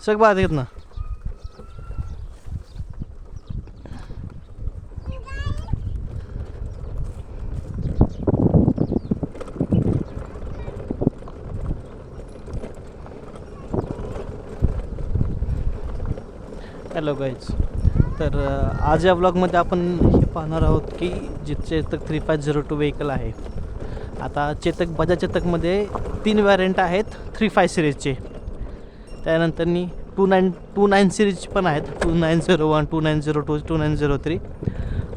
सग बात येत ना. Hello guys. तर आज या ब्लॉगमध्ये आपण हे पाहणार आहोत की जे चेतक 3502 व्हेकल आहे. आता बजाज चेतकमध्ये 3 व्हॅरियंट आहेत 35 सिरीजचे. त्यानंतर 29 सिरीज पण आहेत, 2901, 2902, 2903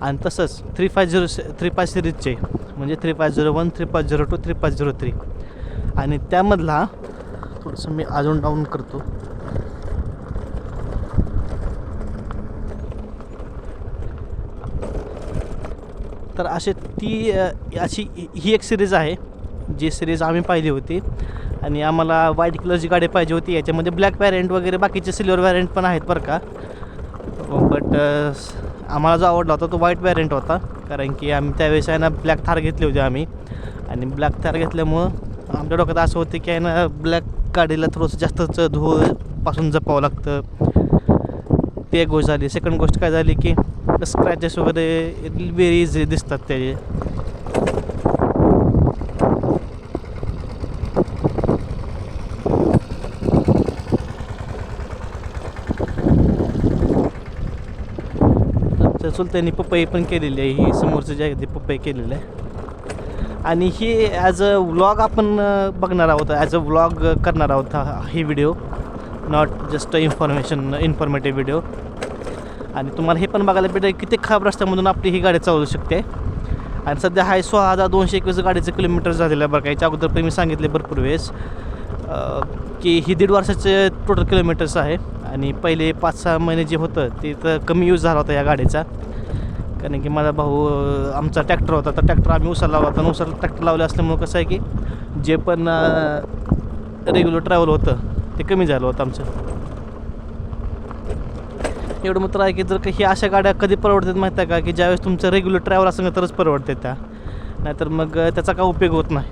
आणि तसंच 35 सिरीजचे म्हणजे 3501, 3502, 3503 आणि त्यामधला थोडंसं मी अजून डाऊन करतो. तर अशी ही एक सिरीज आहे जी सिरीज आम्ही पाहिली होती आणि आम्हाला व्हाईट कलरची गाडी पाहिजे होती. याच्यामध्ये ब्लॅक व्हॅरियंट वगैरे बाकीचे सिल्वर व्हॅरियंट पण आहेत बरं का. बट आम्हाला जो आवडला होता तो व्हाईट व्हॅरियंट होता, कारण की आम्ही त्यावेळेस आहे ना ब्लॅक थार घेतली होती आम्ही. आणि ब्लॅक थार घेतल्यामुळं आमच्या डोक्यात असं होतं की आहे ना ब्लॅक गाडीला थोडंसं जास्तच धूळपासून जपावं लागतं. ती एक गोष्ट झाली. सेकंड गोष्ट काय झाली की स्क्रॅचेस वगैरे व्हेरी इझी दिसतात त्याचे. चुलत्यांनी पपई पण केलेली आहे. ही समोरचं जे आहे ते पपई केलेलं आहे. आणि ही ॲज अ व्लॉग आपण बघणार आहोत, ॲज अ व्लॉग करणार आहोत ही video, not just informative video. आणि तुम्हाला हे पण बघायला भेटेल किती खराब रस्त्यामधून आपली ही गाडी चालू शकते. आणि सध्या हा 6221 गाडीचं किलोमीटर झालेलं आहे बरं का. याच्या अगोदर पण मी सांगितले भरपूर वेळेस की ही 1.5 वर्षाचे टोटल किलोमीटर्स आहे. आणि पहिले 5-6 महिने जे होतं ते तर कमी यूज झाला होता या गाडीचा, कारण की माझा भाऊ आमचा ट्रॅक्टर होता, तर ट्रॅक्टर आम्ही उसाला लावला होता आणि उसाला ट्रॅक्टर लावले असल्यामुळं कसं आहे की जे पण रेग्युलर ट्रॅव्हल होतं ते कमी झालं होतं आमचं. एवढं मात्र आहे की जर का ही अशा गाड्या कधी परवडतात माहीत आहे का, की ज्यावेळेस तुमचं रेग्युलर ट्रॅव्हल असेल तरच परवडते त्या, नाहीतर मग त्याचा काय उपयोग होत नाही.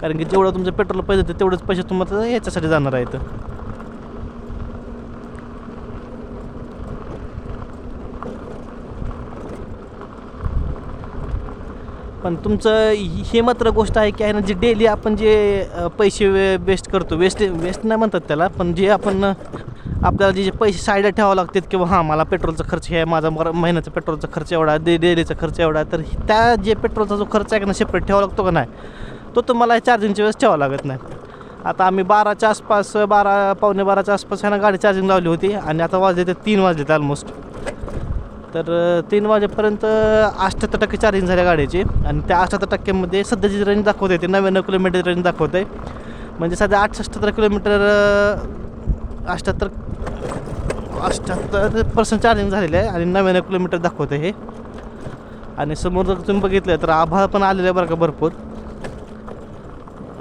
कारण की जेवढं तुमचं पेट्रोल पैसे देते तेवढेच पैसे तुम्हाला याच्यासाठी जाणार आहेत. पण तुमचं हे मात्र गोष्ट आहे की आहे ना, जे डेली आपण जे पैसे वेस्ट करतो, वेस्ट नाही म्हणतात त्याला, पण जे आपण आपल्याला जे पैसे साईडला ठेवावं लागतात किंवा हां मला पेट्रोलचा खर्च हे आहे, माझा महिन्याचा पेट्रोलचा खर्च एवढा, डेलीचा खर्च एवढा, तर त्या जे पेट्रोलचा जो खर्च आहे ना सेपरेट ठेवावा लागतो का नाही, तो तुम्हाला चार्जिंगच्या वेळेस ठेवावा लागत नाही. आता आम्ही 12च्या आसपास, 12 पावणे 12च्या आसपास आहे ना गाडी चार्जिंग लावली होती आणि आता वाजले ते 3 वाजले ऑलमोस्ट. तर 3 वाजेपर्यंत 78% चार्जिंग झाल्या गाडीची. आणि त्या 78%मध्ये सध्याची रेंज दाखवते ते 99 किलोमीटर रेंज दाखवते. म्हणजे सध्या 78 किलोमीटर 78% चार्जिंग झालेलं आहे आणि 99 किलोमीटर दाखवते हे. आणि समोर जर तुम्ही बघितलं तर आभाळ पण आलेलं आहे बरं का भरपूर.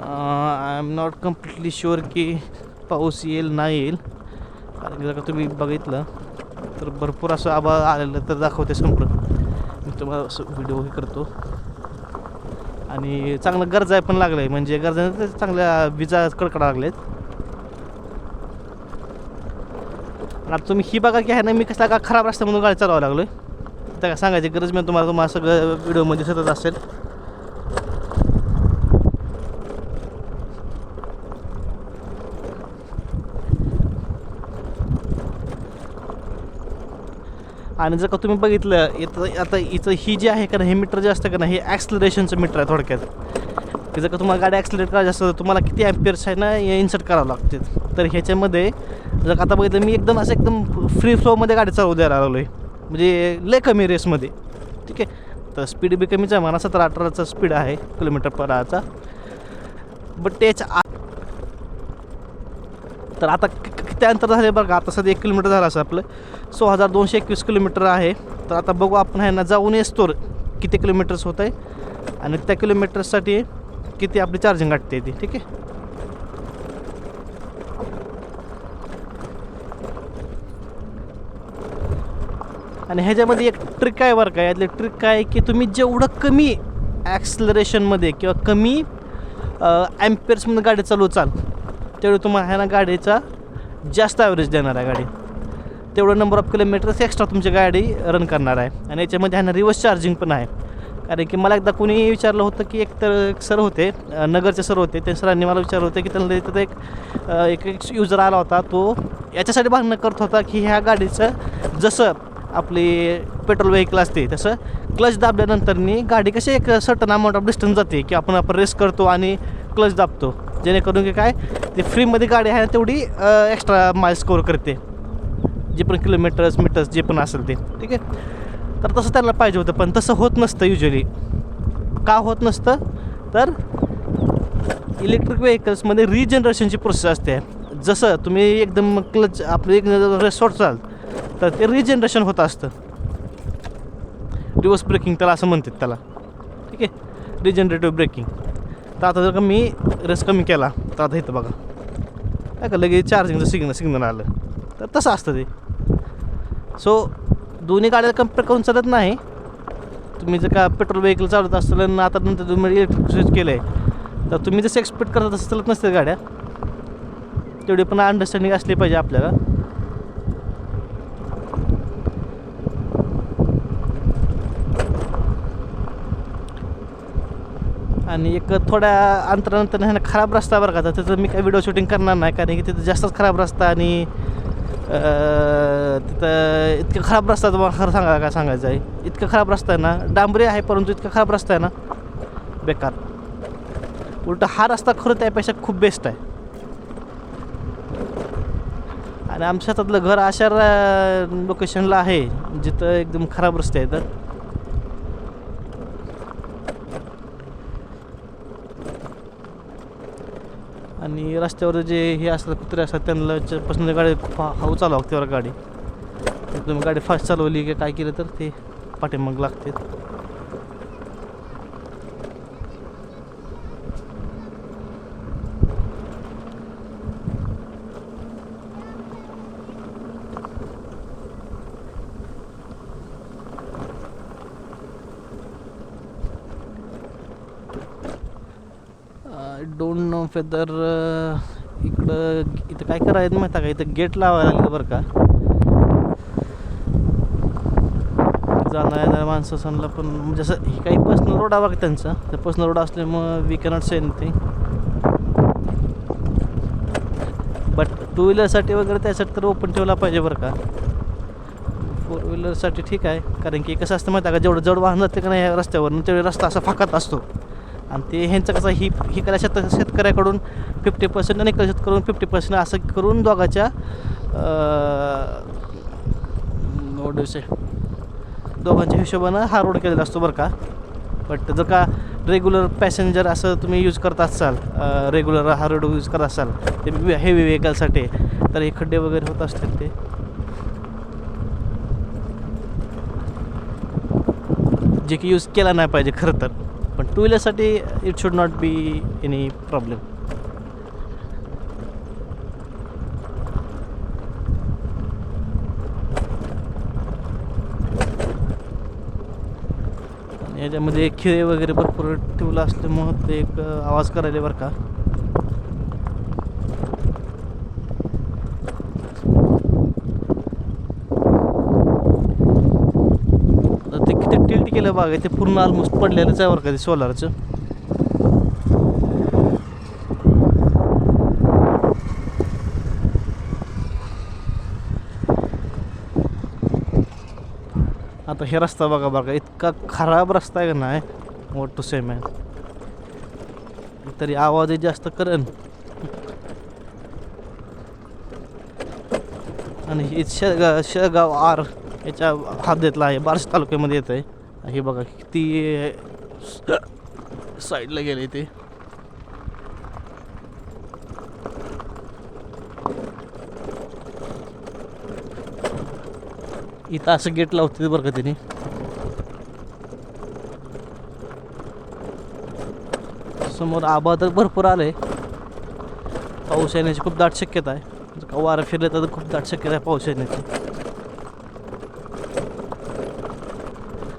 I am not completely sure की पाऊस येईल नाही येईल, कारण की जर का तुम्ही बघितलं तर भरपूर असं आभाळ आलेलं तर दाखवते समोर. मी तुम्हाला असं व्हिडिओ हे करतो. आणि चांगलं गरजा पण लागलं आहे, म्हणजे गरजाने चांगल्या विजा कडकडा लागलेत. आता तुम्ही ही बघा की आहे ना मी कसला का खराब रस्त्यामधून गाडी चालवावं लागलो आहे, त्या काय सांगायची गरज मी तुम्हाला सगळं व्हिडिओमध्ये दिसतच असेल. आणि जर का तुम्ही बघितलं आता इथं ही जी आहे का ना, हे मीटर जे असतं का ना, हे ॲक्सलरेशनचं मीटर आहे थोडक्यात. की जर का तुम्हाला गाडी ॲक्सिलेट करायची असेल तर तुम्हाला किती ॲम्पियर्स आहे ना हे इन्सर्ट करावं लागते. तर ह्याच्यामध्ये जर का आता बघितलं मी एकदम फ्री फ्लोमध्ये गाडी चालवू द्यायला लागलो आहे, म्हणजे लय कमी रेसमध्ये. ठीक आहे, तर स्पीड बी कमीच आहे म्हणा, 17-18चा स्पीड आहे किलोमीटर/चा. बट त्याच्या तर आता किती अंतर झाले बरं का. आता सध्या 1 किलोमीटर झालं असं आपलं 6221 किलोमीटर आहे. तर आता बघू आपण आहे ना जाऊन येतो किती किलोमीटर्स होत आहे आणि त्या किलोमीटर्ससाठी किती आपली चार्जिंग गाठते ती. ठीक आहे, आणि ह्याच्यामध्ये एक ट्रिक आहे बरं का. यातली ट्रिक काय की तुम्ही जेवढं कमी ॲक्सलरेशनमध्ये किंवा कमी ॲम्पेअर्समध्ये गाडी चालू तेवढं तुम्हाला ह्या ना गाडीचा जास्त ॲव्हरेज देणार आहे गाडी. तेवढं नंबर ऑफ किलोमीटर्स एक्स्ट्रा तुमची गाडी रन करणार आहे. आणि याच्यामध्ये ह्यानं रिवर्स चार्जिंग पण आहे. कारण की मला एकदा कोणी विचारलं होतं की एक सर होते, नगरचे सर होते, त्या सरांनी मला विचारलं होतं की त्यांना तिथं एक युजर आला होता, तो याच्यासाठी भांडणं करत होता की ह्या गाडीचं जसं आपली पेट्रोल व्हेकल असते तसं क्लच दाबल्यानंतरनी गाडी कशी एक सर्टन अमाऊंट ऑफ डिस्टन्स जाते की आपण रेस करतो आणि क्लच दाबतो, जेणेकरून की काय ते फ्रीमध्ये गाडी आहे तेवढी एक्स्ट्रा माइल स्कोअर करते, जे पण किलोमीटर्स मीटर्स जे पण असेल ते. ठीक आहे, तर तसं त्याला पाहिजे होतं, पण तसं होत नसतं युजली. का होत नसतं तर इलेक्ट्रिक व्हेकल्समध्ये रिजनरेशनची प्रोसेस असते. जसं तुम्ही एकदम क्लच आपलं एक रेस सोडचाल तर ते रिजनरेशन होत असतं. रिव्हर्स ब्रेकिंग त्याला असं म्हणतात त्याला. ठीक आहे, रिजनरेटिव्ह ब्रेकिंग. तर आता जर का मी रेस कमी केला तर आता इथं बघा काय का लगेच चार्जिंगचं सिग्नल आलं, तर तसं असतं ते. सो दोन्ही गाड्या कम्पेअर करून चालत नाही. तुम्ही जर का पेट्रोल व्हेकल चालवत असेल आणि आता नंतर तुम्ही इलेक्ट्रिक स्विच केलं आहे तर तुम्ही जसं एक्सपेक्ट करता तसं चालत नसते गाड्या. तेवढी पण अंडरस्टँडिंग असली पाहिजे आपल्याला. आणि एक थोड्या अंतरानंतर ह्यानं खराब रस्ता बरं का, तर त्याचं मी काही व्हिडिओ शूटिंग करणार नाही, कारण की तिथं जास्तच खराब रस्ता आणि तिथं इतकं खराब रस्ता तुम्हाला खरं सांगा काय सांगायचं आहे. इतकं खराब रस्ता आहे ना, डांबरी आहे परंतु इतका खराब रस्ता आहे ना, बेकार. उलटा हा रस्ता खरं त्यापेक्षा खूप बेस्ट आहे. आणि आमच्या शेतातलं घर अशा लोकेशनला आहे जिथं एकदम खराब रस्ते आहेत. आणि रस्त्यावर जे हे असतात कुत्रे असतात त्यांना पासून गाडी खूप हळू चालवा लागते बरं गाडी. तुम्ही गाडी फास्ट चालवली की काय केलं तर ते पाठीमाग लागते. डोंट नो फेदर इथं काय करायचं माहिती का, इथं गेट लावायला लागलं बरं का. जाणार येणाऱ्या माणसांना पण म्हणजे असं हे काही पर्सनल रोड आहे बघा त्यांचा, तर पर्सनल रोड असल्यामुळं we cannot say anything. But two व्हीलरसाठी वगैरे त्यासाठी तर ओपन ठेवला पाहिजे बरं का. फोर व्हीलरसाठी ठीक आहे, कारण की कसं असतं माहिती आहे का, जेवढं जड वाहन जाते का नाही रस्त्यावरून तेवढे रस्ता असा फाकत असतो. आणि ते ह्यांचं कसं ही कला शेतकऱ्याकडून 50% आणि शेतकऱ्याकडून 50% असं करून दोघांच्या दोघांच्या हिशोबानं हा रोड केलेला असतो बरं का. बट जर का रेग्युलर पॅसेंजर असं तुम्ही यूज करत असाल, रेग्युलर हा रोड यूज करत असाल ते हेवी व्हेकलसाठी, तर हे खड्डे वगैरे होत असतील ते. जे की यूज केला नाही पाहिजे खरं तर, पण टू व्हीलरसाठी it should not be any problem. आणि याच्यामध्ये खिळे वगैरे भरपूर ठेवलं असल्यामुळं ते एक आवाज करायला बरं का. ते किती टिल्ट केलं बाग आहे, ते पूर्ण ऑलमोस्ट पडलेलंच आहे बरं का ते सोलारचं. आता हे रस्ता बघा इतका खराब रस्ता आहे का नाही, वॉट टू से मॅन. तरी आवाजही जास्त करेन. आणि हे शेगाव आर याच्या हद्दीतला आहे, बार्शी तालुक्यामध्ये येतं आहे. हे बघा किती साईडला गेले ते. इथं असं गेट लावते बरं का तिने. समोर आभाळ तर भरपूर आलंय, पाऊस येण्याची खूप दाट शक्यता आहे. जर का वारं फिरलं तर खूप दाट शक्यता आहे पाऊस येण्याची.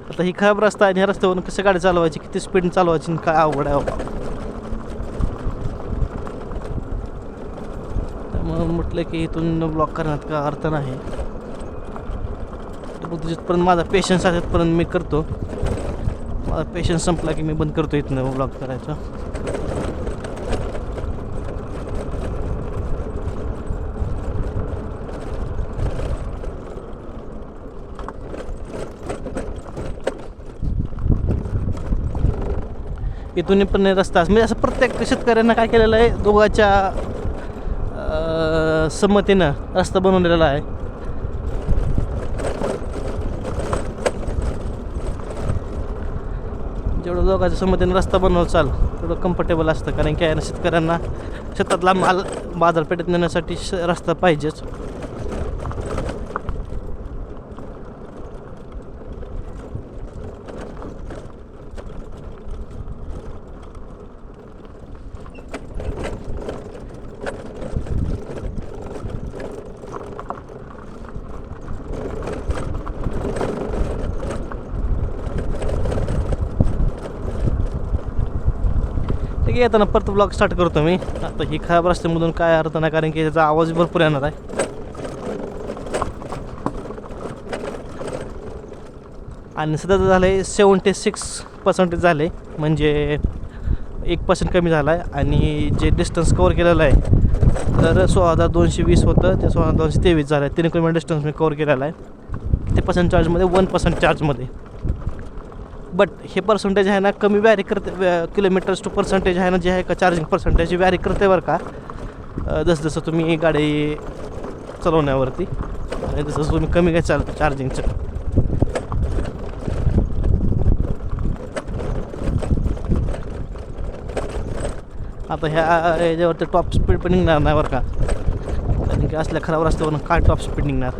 आता ही खराब रस्ता आहे आणि ह्या रस्त्यावरून कसं गाडी चालवायची, किती स्पीड चालवायची, काय अवघड आहे. मग म्हटलं की इथून ब्लॉक करण्यात का अर्थ नाही. तर जिथपर्यंत माझा पेशन्स आहे तिथपर्यंत मी करतो. माझा पेशन्स संपला की मी बंद करतो इथनं ब्लॉग करायचं. इथून पण रस्ता म्हणजे असं प्रत्येक शेतकऱ्यांना काय केलेलं आहे, दोघांच्या संमतीनं रस्ता बनवलेला आहे. जेवढं दोघांच्या संमतीनं रस्ता बनवलं चाल तेवढं कम्फर्टेबल असतं. कारण की शेतकऱ्यांना शेतातला माल बाजारपेठेत नेण्यासाठी रस्ता पाहिजेच. ठीक आहे, येताना परत ब्लॉग स्टार्ट करतो मी. आता ही खराब रस्त्यामधून काय अर्थ नाही, कारण की त्याचा आवाज भरपूर येणार आहे. आणि सध्या झालं आहे 76% झाले, म्हणजे 1% कमी झाला आहे. आणि जे डिस्टन्स कवर केलेलं आहे तर 16,220 होतं, ते 16,223 झालं आहे. 3 किलोमीटर डिस्टन्स मी कवर केलेला आहे. ते पर्सेंट चार्जमध्ये 1% चार्जमध्ये. बट हे पर्सेंटेज आहे ना कमी व्हॅरी करते, किलोमीटर्स टू पर्सेंटेज आहे ना जे आहे का चार्जिंग पर्सेंटेज व्हॅरी करते बरं का, जसं जसं तुम्ही गाडी चालवण्यावरती आणि जसं तुम्ही कमी काय चार्जिंगचं. आता याच्यावरती टॉप स्पीड पण निघणार नाही बरं का, कारण की असल्या खराब रस्त्यावरून काय टॉप स्पीड निघणार.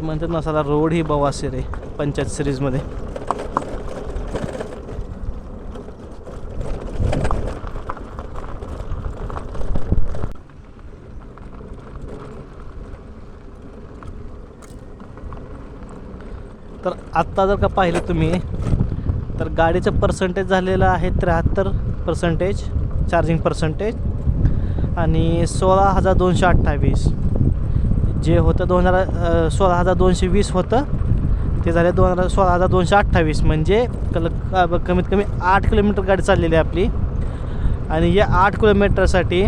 म्हणतात ना साला रोड ही बवासीर आहे पंचायत सिरीजमध्ये. तर आत्ता जर का पाहिलं तुम्ही तर गाडीचं पर्सेंटेज झालेलं आहे 73% चार्जिंग पर्सेंटेज. आणि 16,228 जे होतं 16,220 होतं ते झाले 16,228. म्हणजे कमीत कमी 8 किलोमीटर गाडी चाललेली आहे आपली. आणि या 8 किलोमीटरसाठी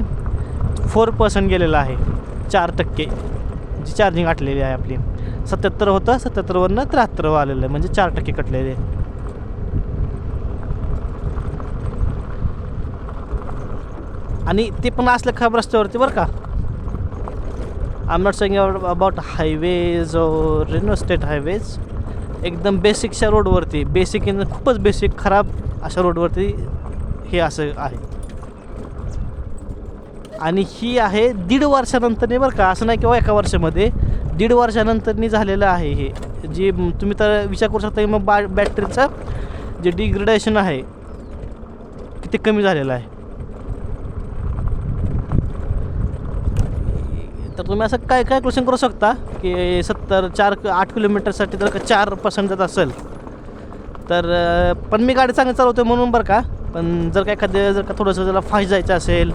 4% गेलेलं आहे, 4% जी चार्जिंग आटलेली आहे आपली. 77 होतं, 77वरनं 73 आलेलं आहे, म्हणजे 4% कटलेले. आणि ते पण असल्या खराब रस्त्यावरती बरं का. I am not saying about highways और स्टेट हायवेज. एकदम बेसिकच्या रोडवरती, बेसिक खूपच बेसिक खराब अशा रोडवरती हे असं आहे. आणि ही आहे 1.5 वर्षानंतरनी बरं का, असं नाही किंवा 1 वर्षामध्ये, 1.5 वर्षानंतरनी झालेलं आहे हे. जी तुम्ही तर विचार करू शकता की मग बॅटरीचं जे डिग्रेडेशन आहे किती कमी झालेलं आहे. तर तुम्ही असं काय क्वेश्चन करू शकता की 8 किलोमीटरसाठी जर का 4% जात असेल तर, पण मी गाडी चांगली चालवतो म्हणून बरं का. पण जर का जर का थोडंसं त्याला फास्ट जायचं असेल,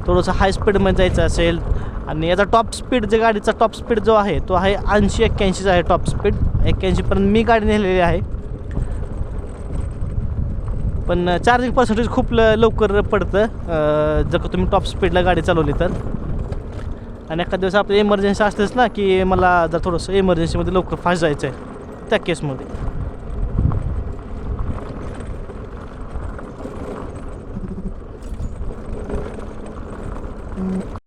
थोडंसं हाय स्पीडमध्ये जायचं असेल, आणि याचा टॉप स्पीड जे गाडीचा टॉप स्पीड जो आहे तो आहे 80-81 आहे टॉप स्पीड. 81पर्यंत मी गाडी नेलेली आहे. पण चार्जिंग पर्सेंटेज खूप लवकर पडतं जर का तुम्ही टॉप स्पीडला गाडी चालवली तर. आणि एखाद्या दिवस आपली इमर्जन्सी असतेच ना की मला जर थोडंसं इमर्जन्सीमध्ये लवकर फास्ट जायचं आहे, त्या केसमध्ये